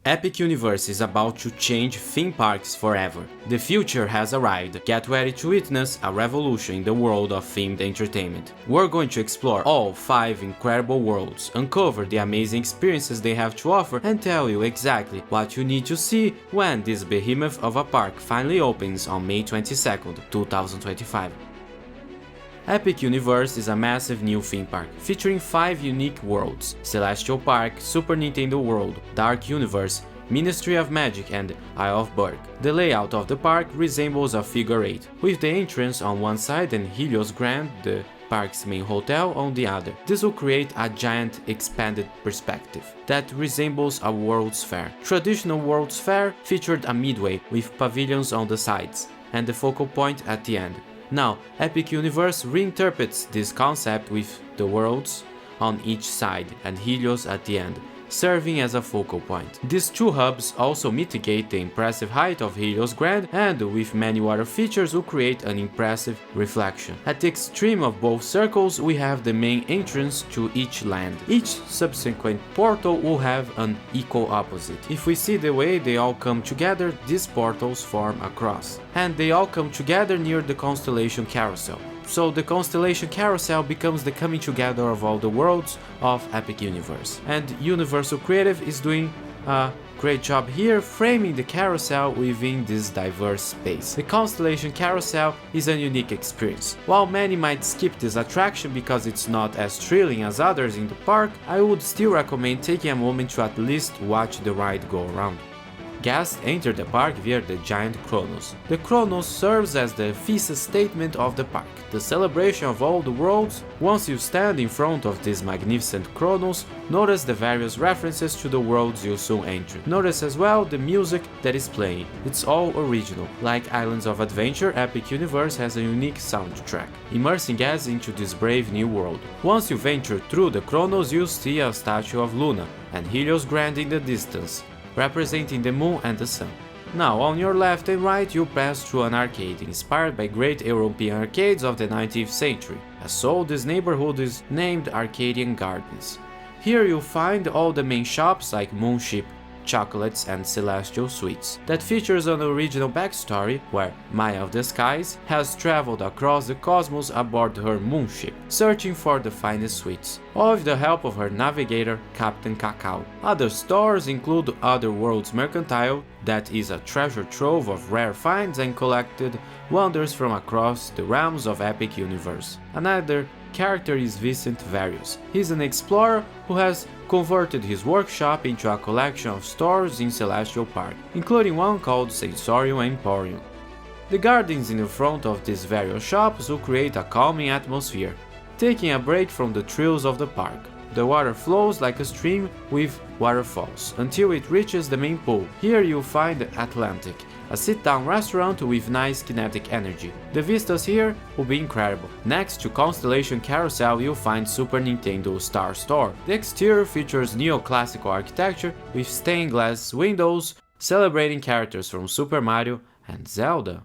Epic Universe is about to change theme parks forever. The future has arrived. Get ready to witness a revolution in the world of themed entertainment. We're going to explore all 5 incredible worlds, uncover the amazing experiences they have to offer, and tell you exactly what you need to see when this behemoth of a park finally opens on May 22nd, 2025. Epic Universe is a massive new theme park, featuring 5 unique worlds: Celestial Park, Super Nintendo World, Dark Universe, Ministry of Magic and Isle of Berk. The layout of the park resembles a figure 8, with the entrance on one side and Helios Grand, the park's main hotel, on the other. This will create a giant expanded perspective that resembles a World's Fair. Traditional World's Fair featured a midway with pavilions on the sides and the focal point at the end. Now, Epic Universe reinterprets this concept with the worlds on each side and Helios at the end, serving as a focal point. These 2 hubs also mitigate the impressive height of Helios Grand, and with many water features will create an impressive reflection. At the extreme of both circles we have the main entrance to each land. Each subsequent portal will have an equal opposite. If we see the way they all come together, these portals form a cross, and they all come together near the constellation carousel. So the Constellation Carousel becomes the coming together of all the worlds of Epic Universe. And Universal Creative is doing a great job here, framing the carousel within this diverse space. The Constellation Carousel is a unique experience. While many might skip this attraction because it's not as thrilling as others in the park, I would still recommend taking a moment to at least watch the ride go around. Guests enter the park via the giant Chronos. The Chronos serves as the thesis statement of the park, the celebration of all the worlds. Once you stand in front of this magnificent Chronos, notice the various references to the worlds you soon enter. Notice as well the music that is playing. It's all original. Like Islands of Adventure, Epic Universe has a unique soundtrack, immersing guests into this brave new world. Once you venture through the Chronos, you see a statue of Luna and Helios Grand in the distance, representing the moon and the sun. Now, on your left and right you pass through an arcade inspired by great European arcades of the 19th century, and so this neighborhood is named Arcadian Gardens. Here you'll find all the main shops like Moonship, Chocolates and Celestial Sweets. That features an original backstory where Maya of the Skies has traveled across the cosmos aboard her moonship, searching for the finest sweets, all with the help of her navigator, Captain Cacao. Other stores include Other Worlds Mercantile, that is a treasure trove of rare finds and collected wonders from across the realms of Epic Universe. Another character is Vicent Various. He's an explorer who has converted his workshop into a collection of stores in Celestial Park, including one called Sensorium Emporium. The gardens in the front of these various shops will create a calming atmosphere, taking a break from the thrills of the park. The water flows like a stream with waterfalls until it reaches the main pool. Here you'll find the Atlantic, a sit-down restaurant with nice kinetic energy. The vistas here will be incredible. Next to Constellation Carousel you'll find Super Nintendo Star Store. The exterior features neoclassical architecture with stained glass windows celebrating characters from Super Mario and Zelda.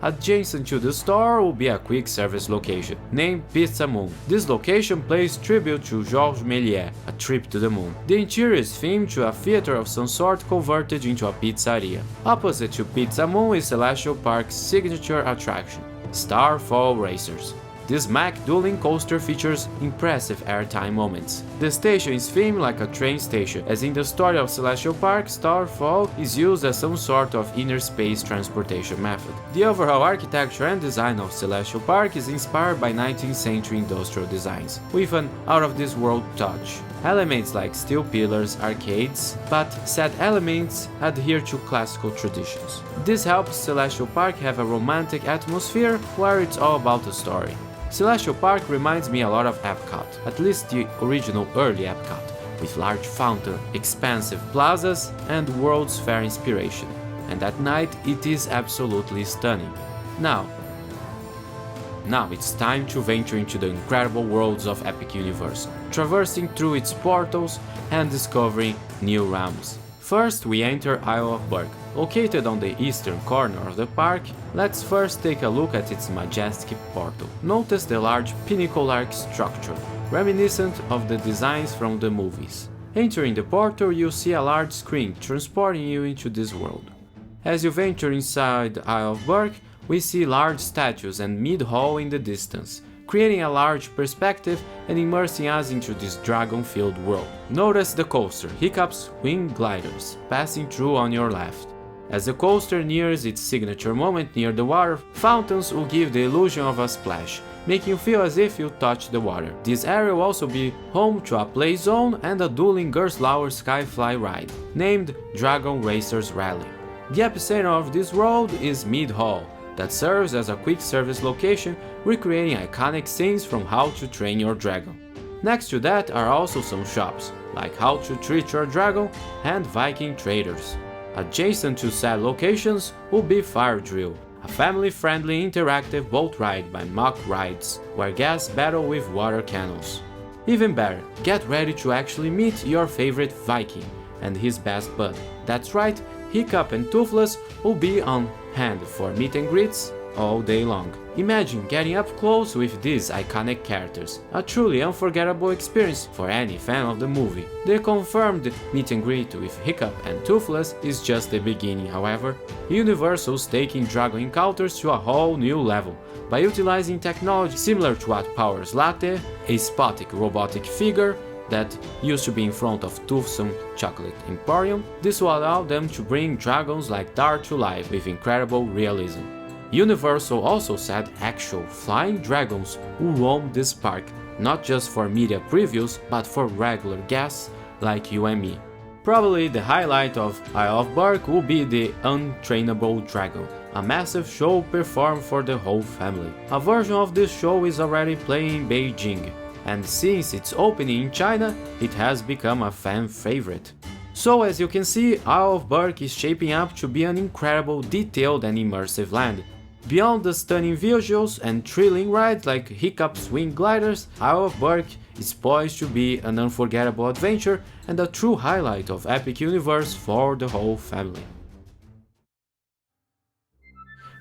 Adjacent to the store will be a quick service location, named Pizza Moon. This location pays tribute to Georges Méliès, A Trip to the Moon. The interior is themed to a theater of some sort converted into a pizzeria. Opposite to Pizza Moon is Celestial Park's signature attraction, Starfall Racers. This Mack dueling coaster features impressive airtime moments. The station is themed like a train station, as in the story of Celestial Park, Starfall is used as some sort of inner space transportation method. The overall architecture and design of Celestial Park is inspired by 19th century industrial designs, with an out-of-this-world touch. Elements like steel pillars, arcades, but said elements adhere to classical traditions. This helps Celestial Park have a romantic atmosphere where it's all about the story. Celestial Park reminds me a lot of Epcot, at least the original early Epcot, with large fountain, expansive plazas, and World's Fair inspiration. And at night it is absolutely stunning. Now it's time to venture into the incredible worlds of Epic Universe, traversing through its portals and discovering new realms. First we enter Isle of Berk. Located on the eastern corner of the park, let's first take a look at its majestic portal. Notice the large pinnacle-like structure, reminiscent of the designs from the movies. Entering the portal, you see a large screen transporting you into this world. As you venture inside Isle of Berk, we see large statues and mid-hall in the distance, creating a large perspective and immersing us into this dragon-filled world. Notice the coaster, Hiccup's winged gliders, passing through on your left. As the coaster nears its signature moment near the water, fountains will give the illusion of a splash, making you feel as if you touched the water. This area will also be home to a play zone and a dueling Gerstlauer Skyfly ride, named Dragon Racers Rally. The epicenter of this world is Mid-Hall, that serves as a quick service location, recreating iconic scenes from How to Train Your Dragon. Next to that are also some shops, like How to Treat Your Dragon and Viking Traders. Adjacent to said locations will be Fire Drill, a family-friendly interactive boat ride by Mock Rides, where guests battle with water cannons. Even better, get ready to actually meet your favorite Viking and his best bud. That's right, Hiccup and Toothless will be on hand for meet and greets all day long. Imagine getting up close with these iconic characters, a truly unforgettable experience for any fan of the movie. The confirmed meet and greet with Hiccup and Toothless is just the beginning, however. Universal's taking dragon encounters to a whole new level by utilizing technology similar to what powers Latte, a spotic robotic figure that used to be in front of Toothsome Chocolate Emporium. This will allow them to bring dragons like Dart to life with incredible realism. Universal also said actual flying dragons will roam this park, not just for media previews, but for regular guests like you and me. Probably the highlight of Isle of Berk will be the Untrainable Dragon, a massive show performed for the whole family. A version of this show is already playing in Beijing, and since its opening in China, it has become a fan favorite. So as you can see, Isle of Berk is shaping up to be an incredible, detailed and immersive land. Beyond the stunning visuals and thrilling rides like Hiccup's wing gliders, Isle of Berk is poised to be an unforgettable adventure and a true highlight of Epic Universe for the whole family.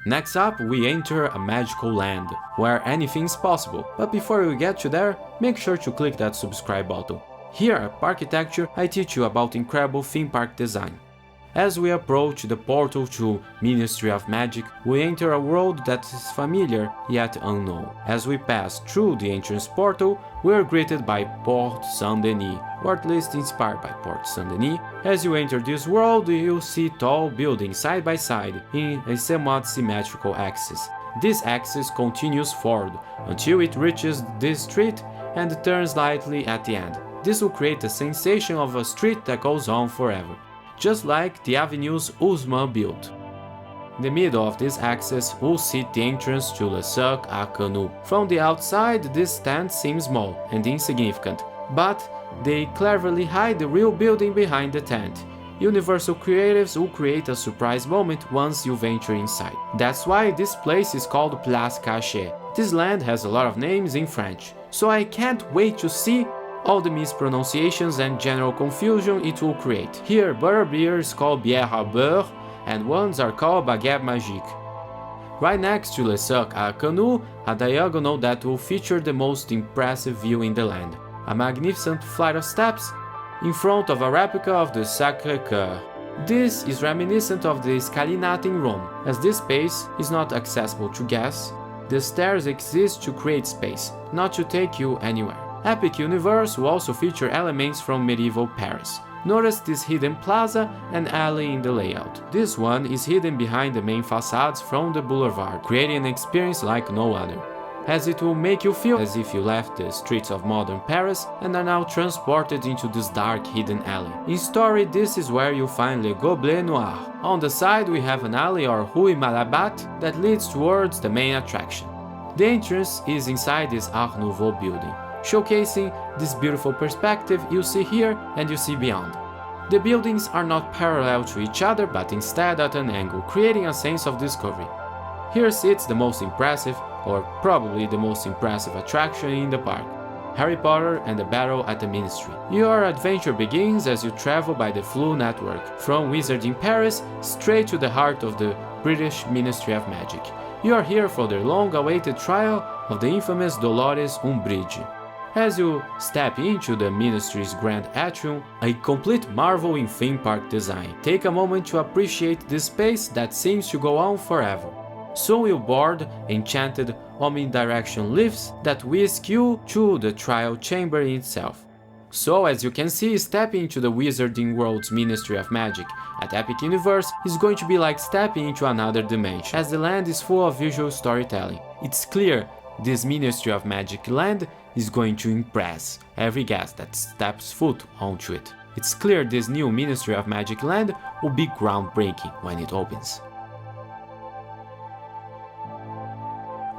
Next up, we enter a magical land, where anything's possible, but before we get to there, make sure to click that subscribe button. Here at Parkitecture, I teach you about incredible theme park design. As we approach the portal to Ministry of Magic, we enter a world that is familiar yet unknown. As we pass through the entrance portal, we are greeted by Port Saint-Denis, or at least inspired by Port Saint-Denis. As you enter this world, you'll see tall buildings side by side in a somewhat symmetrical axis. This axis continues forward until it reaches this street and turns slightly at the end. This will create the sensation of a street that goes on forever, just like the avenues Uzma built. In the middle of this axis, we'll sit the entrance to Le Suc à Canoe. From the outside, this stand seems small and insignificant, but they cleverly hide the real building behind the tent. Universal creatives will create a surprise moment once you venture inside. That's why this place is called Place Cachée. This land has a lot of names in French, so I can't wait to see all the mispronunciations and general confusion it will create. Here, butterbeer is called bière à beurre, and ones are called baguette magique. Right next to Le Suc à Canoe, a diagonal that will feature the most impressive view in the land, a magnificent flight of steps in front of a replica of the Sacré-Cœur. This is reminiscent of the Scalinata in Rome. As this space is not accessible to guests, the stairs exist to create space, not to take you anywhere. Epic Universe will also feature elements from medieval Paris. Notice this hidden plaza and alley in the layout. This one is hidden behind the main facades from the boulevard, creating an experience like no other, as it will make you feel as if you left the streets of modern Paris and are now transported into this dark hidden alley. In story, this is where you find Le Gobelet Noir. On the side we have an alley or Rue Malabat that leads towards the main attraction. The entrance is inside this Art Nouveau building, showcasing this beautiful perspective you see here and you see beyond. The buildings are not parallel to each other but instead at an angle, creating a sense of discovery. Here sits the most impressive, or probably the most impressive attraction in the park, Harry Potter and the Battle at the Ministry. Your adventure begins as you travel by the Flu network, from Wizard in Paris straight to the heart of the British Ministry of Magic. You are here for the long-awaited trial of the infamous Dolores Umbridge. As you step into the Ministry's Grand Atrium, a complete marvel in theme park design, take a moment to appreciate this space that seems to go on forever. So you board enchanted omnidirectional lifts that whisk you to the trial chamber itself. So as you can see, stepping into the Wizarding World's Ministry of Magic at Epic Universe is going to be like stepping into another dimension, as the land is full of visual storytelling. It's clear this Ministry of Magic land is going to impress every guest that steps foot onto it. It's clear this new Ministry of Magic land will be groundbreaking when it opens.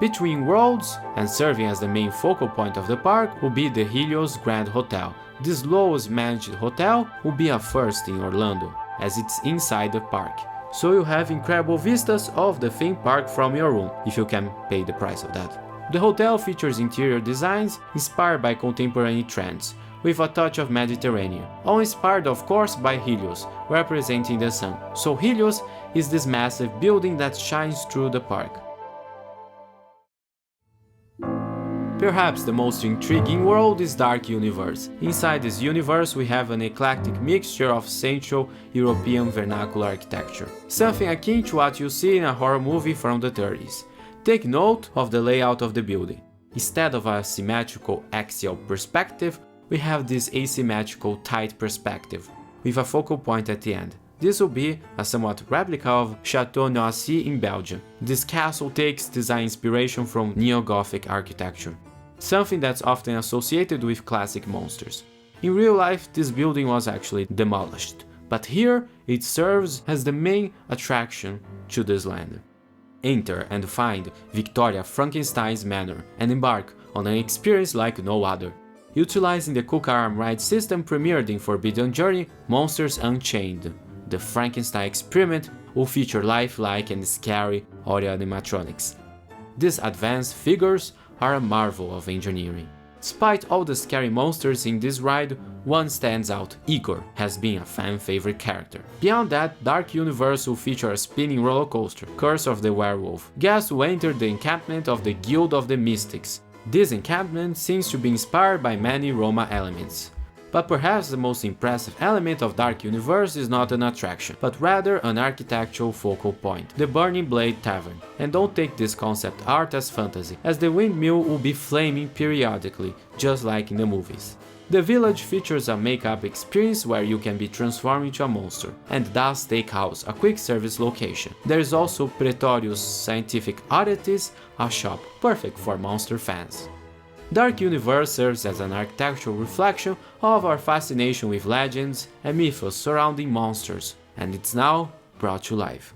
Between worlds, and serving as the main focal point of the park, will be the Helios Grand Hotel. This lowest managed hotel will be a first in Orlando, as it's inside the park. So you have incredible vistas of the theme park from your room, if you can pay the price of that. The hotel features interior designs inspired by contemporary trends, with a touch of Mediterranean, all inspired of course by Helios, representing the sun. So Helios is this massive building that shines through the park. Perhaps the most intriguing world is Dark Universe. Inside this universe we have an eclectic mixture of Central European vernacular architecture, something akin to what you see in a horror movie from the 30s. Take note of the layout of the building. Instead of a symmetrical axial perspective, we have this asymmetrical tight perspective, with a focal point at the end. This will be a somewhat replica of Chateau Noisy in Belgium. This castle takes design inspiration from Neo-Gothic architecture, something that's often associated with classic monsters. In real life, this building was actually demolished, but here it serves as the main attraction to this land. Enter and find Victoria Frankenstein's manor and embark on an experience like no other. Utilizing the Cook Arm ride system premiered in Forbidden Journey, Monsters Unchained, the Frankenstein Experiment will feature lifelike and scary audio animatronics. These advanced figures are a marvel of engineering. Despite all the scary monsters in this ride, one stands out. Igor has been a fan favorite character. Beyond that, Dark Universe will feature a spinning roller coaster, Curse of the Werewolf. Guests will enter the encampment of the Guild of the Mystics. This encampment seems to be inspired by many Roma elements. But perhaps the most impressive element of Dark Universe is not an attraction, but rather an architectural focal point, the Burning Blade Tavern. And don't take this concept art as fantasy, as the windmill will be flaming periodically, just like in the movies. The village features a make-up experience where you can be transformed into a monster, and Das Steakhouse, a quick service location. There is also Pretorius Scientific Oddities, a shop, perfect for monster fans. Dark Universe serves as an architectural reflection of our fascination with legends and mythos surrounding monsters, and it's now brought to life.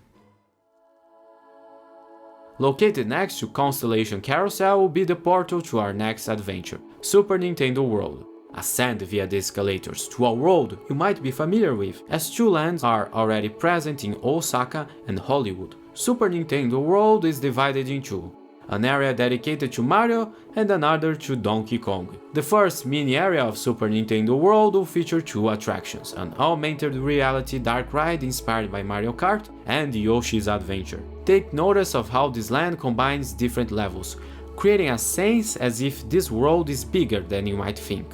Located next to Constellation Carousel will be the portal to our next adventure, Super Nintendo World. Ascend via the escalators to a world you might be familiar with, as two lands are already present in Osaka and Hollywood. Super Nintendo World is divided in two, an area dedicated to Mario and another to Donkey Kong. The first mini area of Super Nintendo World will feature two attractions, an augmented reality dark ride inspired by Mario Kart and Yoshi's Adventure. Take notice of how this land combines different levels, creating a sense as if this world is bigger than you might think.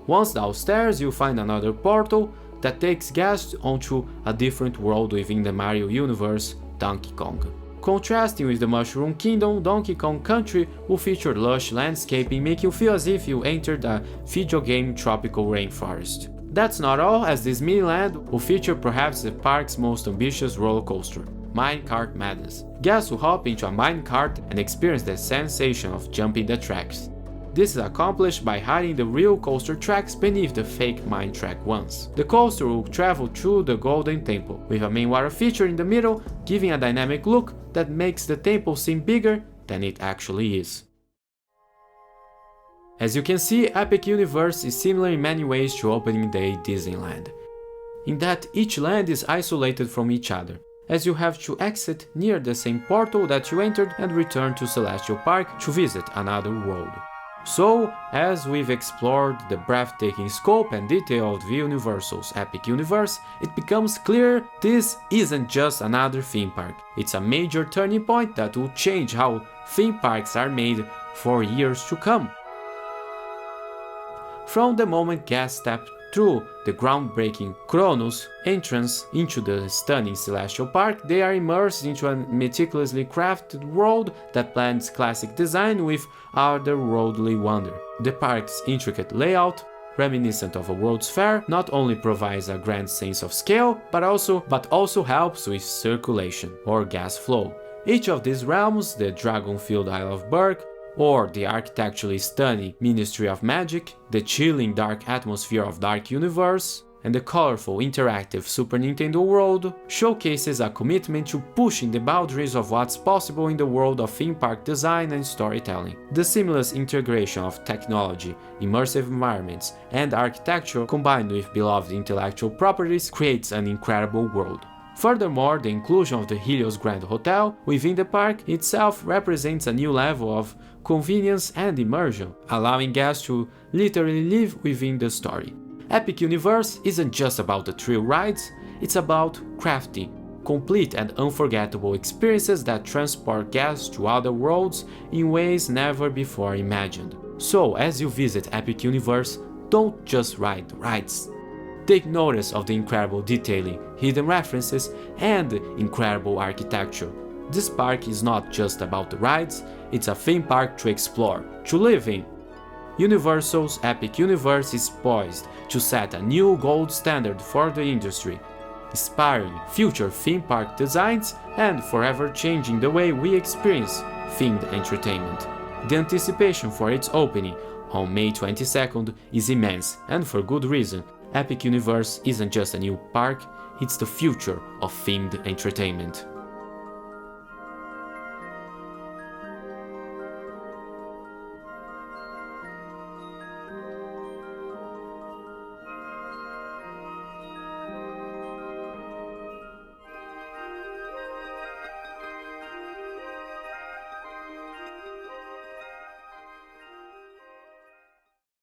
Once downstairs, you'll find another portal that takes guests onto a different world within the Mario universe, Donkey Kong. Contrasting with the Mushroom Kingdom, Donkey Kong Country will feature lush landscaping, making you feel as if you entered a video game tropical rainforest. That's not all, as this mini-land will feature perhaps the park's most ambitious roller coaster, Minecart Madness. Guests will hop into a minecart and experience the sensation of jumping the tracks. This is accomplished by hiding the real coaster tracks beneath the fake mine track ones. The coaster will travel through the Golden Temple, with a main water feature in the middle, giving a dynamic look that makes the temple seem bigger than it actually is. As you can see, Epic Universe is similar in many ways to Opening Day Disneyland, in that each land is isolated from each other, as you have to exit near the same portal that you entered and return to Celestial Park to visit another world. So, as we've explored the breathtaking scope and detail of Universal's Epic Universe, it becomes clear this isn't just another theme park. It's a major turning point that will change how theme parks are made for years to come. From the moment guests step through the groundbreaking Kronos entrance into the stunning Celestial Park, they are immersed into a meticulously crafted world that blends classic design with otherworldly wonder. The park's intricate layout, reminiscent of a World's Fair, not only provides a grand sense of scale, but also helps with circulation or gas flow. Each of these realms, the dragon-filled Isle of Berk, or the architecturally stunning Ministry of Magic, the chilling dark atmosphere of Dark Universe, and the colorful interactive Super Nintendo world, showcases a commitment to pushing the boundaries of what's possible in the world of theme park design and storytelling. The seamless integration of technology, immersive environments, and architecture combined with beloved intellectual properties creates an incredible world. Furthermore, the inclusion of the Helios Grand Hotel within the park itself represents a new level of convenience and immersion, allowing guests to literally live within the story. Epic Universe isn't just about the thrill rides, it's about crafting complete and unforgettable experiences that transport guests to other worlds in ways never before imagined. So, as you visit Epic Universe, don't just ride the rides. Take notice of the incredible detailing, hidden references, and incredible architecture. This park is not just about the rides, it's a theme park to explore, to live in. Universal's Epic Universe is poised to set a new gold standard for the industry, inspiring future theme park designs and forever changing the way we experience themed entertainment. The anticipation for its opening on May 22nd is immense, and for good reason. Epic Universe isn't just a new park, it's the future of themed entertainment.